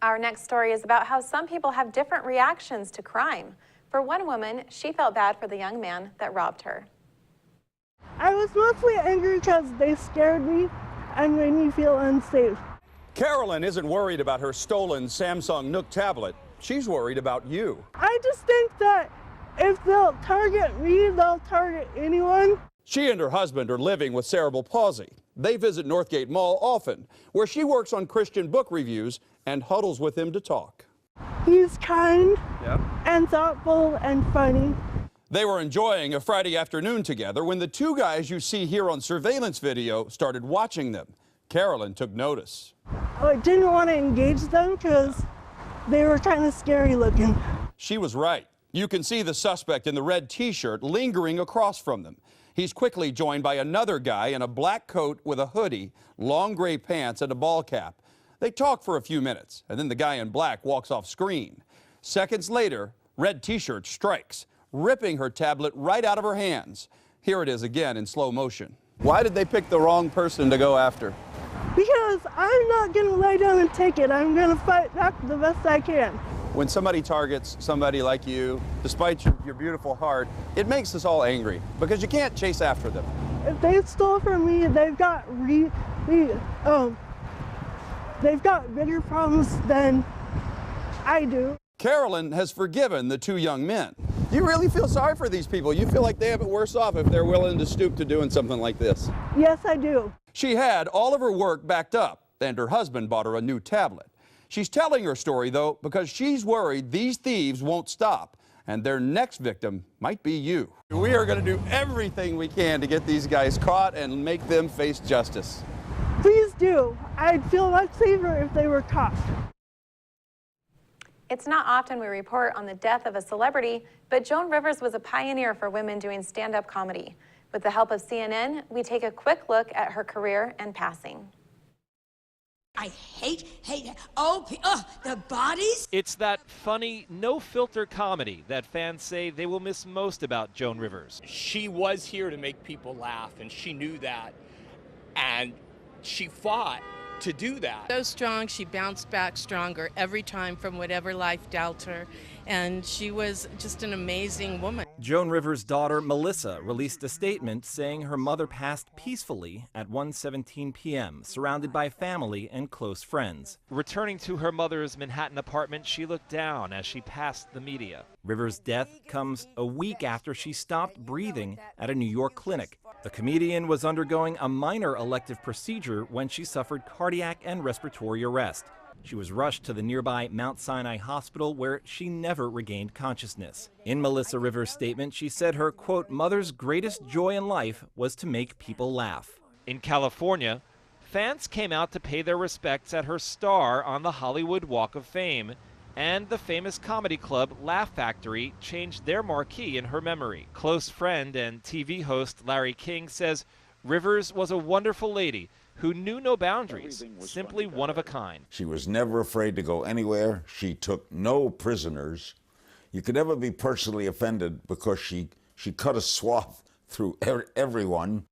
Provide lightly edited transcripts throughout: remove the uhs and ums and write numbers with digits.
Our next story is about how some people have different reactions to crime. For one woman, she felt bad for the young man that robbed her. I was mostly angry because they scared me and made me feel unsafe. Carolyn isn't worried about her stolen Samsung Nook tablet. She's worried about you. I just think that if they'll target me, they'll target anyone. She and her husband are living with cerebral palsy. They visit Northgate Mall often, where she works on Christian book reviews and huddles with him to talk. He's kind and thoughtful and funny. They were enjoying a Friday afternoon together when the two guys you see here on surveillance video started watching them. Carolyn took notice. I didn't want to engage them because they were kind of scary looking. She was right. You can see the suspect in the red t-shirt lingering across from them. He's quickly joined by another guy in a black coat with a hoodie, long gray pants, and a ball cap. They talk for a few minutes, and then the guy in black walks off screen. Seconds later, red t-shirt strikes, ripping her tablet right out of her hands. Here it is again in slow motion. Why did they pick the wrong person to go after? Because I'm not going to lay down and take it. I'm going to fight back the best I can. When somebody targets somebody like you, despite your beautiful heart, it makes us all angry because you can't chase after them. If they stole from me, they've got bigger problems than I do. Carolyn has forgiven the two young men. You really feel sorry for these people. You feel like they have it worse off if they're willing to stoop to doing something like this. Yes, I do. She had all of her work backed up, and her husband bought her a new tablet. She's telling her story, though, because she's worried these thieves won't stop, and their next victim might be you. We are going to do everything we can to get these guys caught and make them face justice. Please do. I'd feel much safer if they were caught. It's not often we report on the death of a celebrity, but Joan Rivers was a pioneer for women doing stand-up comedy. With the help of CNN, we take a quick look at her career and passing. I hate, the bodies. It's that funny, no-filter comedy that fans say they will miss most about Joan Rivers. She was here to make people laugh, and she knew that, and she fought to do that. So strong, she bounced back stronger every time from whatever life dealt her, and she was just an amazing woman. Joan Rivers' daughter, Melissa, released a statement saying her mother passed peacefully at 1:17 p.m., surrounded by family and close friends. Returning to her mother's Manhattan apartment, she looked down as she passed the media. Rivers' death comes a week after she stopped breathing at a New York clinic. The comedian was undergoing a minor elective procedure when she suffered cardiac and respiratory arrest. She was rushed to the nearby Mount Sinai Hospital, where she never regained consciousness. In Melissa Rivers' statement, she said her, quote, mother's greatest joy in life was to make people laugh. In California, fans came out to pay their respects at her star on the Hollywood Walk of Fame, and the famous comedy club Laugh Factory changed their marquee in her memory. Close friend and TV host Larry King says Rivers was a wonderful lady who knew no boundaries, simply one of a kind. She was never afraid to go anywhere. She took no prisoners. You could never be personally offended because she cut a swath through everyone.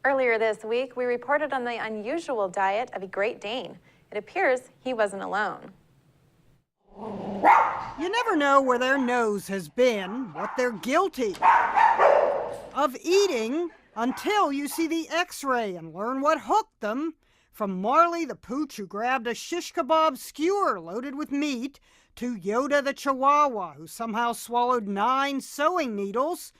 Earlier this week, we reported on the unusual diet of a Great Dane. It appears he wasn't alone. You never know where their nose has been, what they're guilty of eating, until you see the x-ray and learn what hooked them. From Marley the pooch who grabbed a shish kebab skewer loaded with meat, to Yoda the chihuahua who somehow swallowed 9 sewing needles,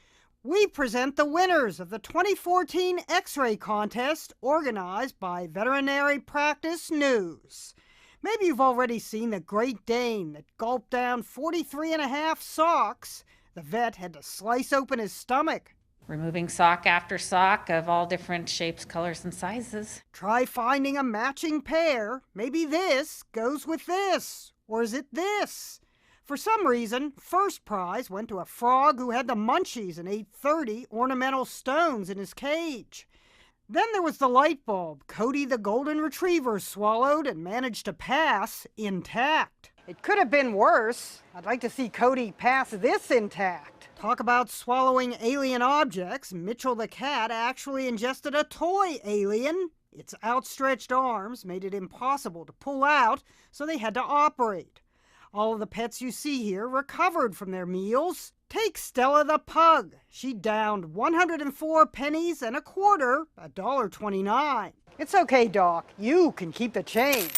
we present the winners of the 2014 x-ray contest organized by Veterinary Practice News. Maybe you've already seen the Great Dane that gulped down 43.5 socks. The vet had to slice open his stomach. Removing sock after sock of all different shapes, colors, and sizes. Try finding a matching pair. Maybe this goes with this. Or is it this? For some reason, first prize went to a frog who had the munchies and ate 30 ornamental stones in his cage. Then there was the light bulb Cody the golden retriever swallowed and managed to pass intact. It could have been worse. I'd like to see Cody pass this intact. Talk about swallowing alien objects. Mitchell the cat actually ingested a toy alien Its outstretched arms made it impossible to pull out, so they had to operate. All of the pets you see here recovered from their meals. Take Stella the pug. She downed 104 pennies and a quarter, $1.29. It's okay, Doc. You can keep the change.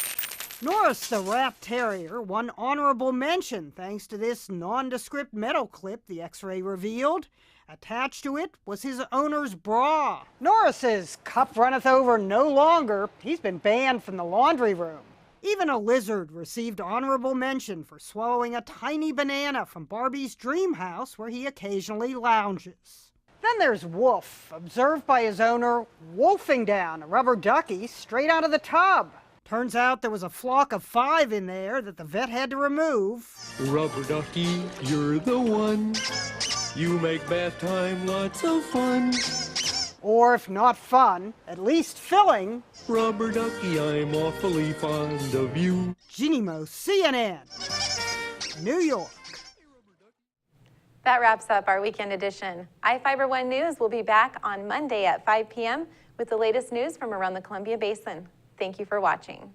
Norris the Rat Terrier won honorable mention thanks to this nondescript metal clip the X-ray revealed. Attached to it was his owner's bra. Norris's cup runneth over no longer. He's been banned from the laundry room. Even a lizard received honorable mention for swallowing a tiny banana from Barbie's dream house where he occasionally lounges. Then there's Wolf, observed by his owner wolfing down a rubber ducky straight out of the tub. Turns out there was a flock of 5 in there that the vet had to remove. Rubber ducky, you're the one. You make bath time lots of fun. Or if not fun, at least filling. Rubber ducky, I'm awfully fond of you. Ginimo, CNN, New York. That wraps up our weekend edition. iFIBER 1 News will be back on Monday at 5 p.m. with the latest news from around the Columbia Basin. Thank you for watching.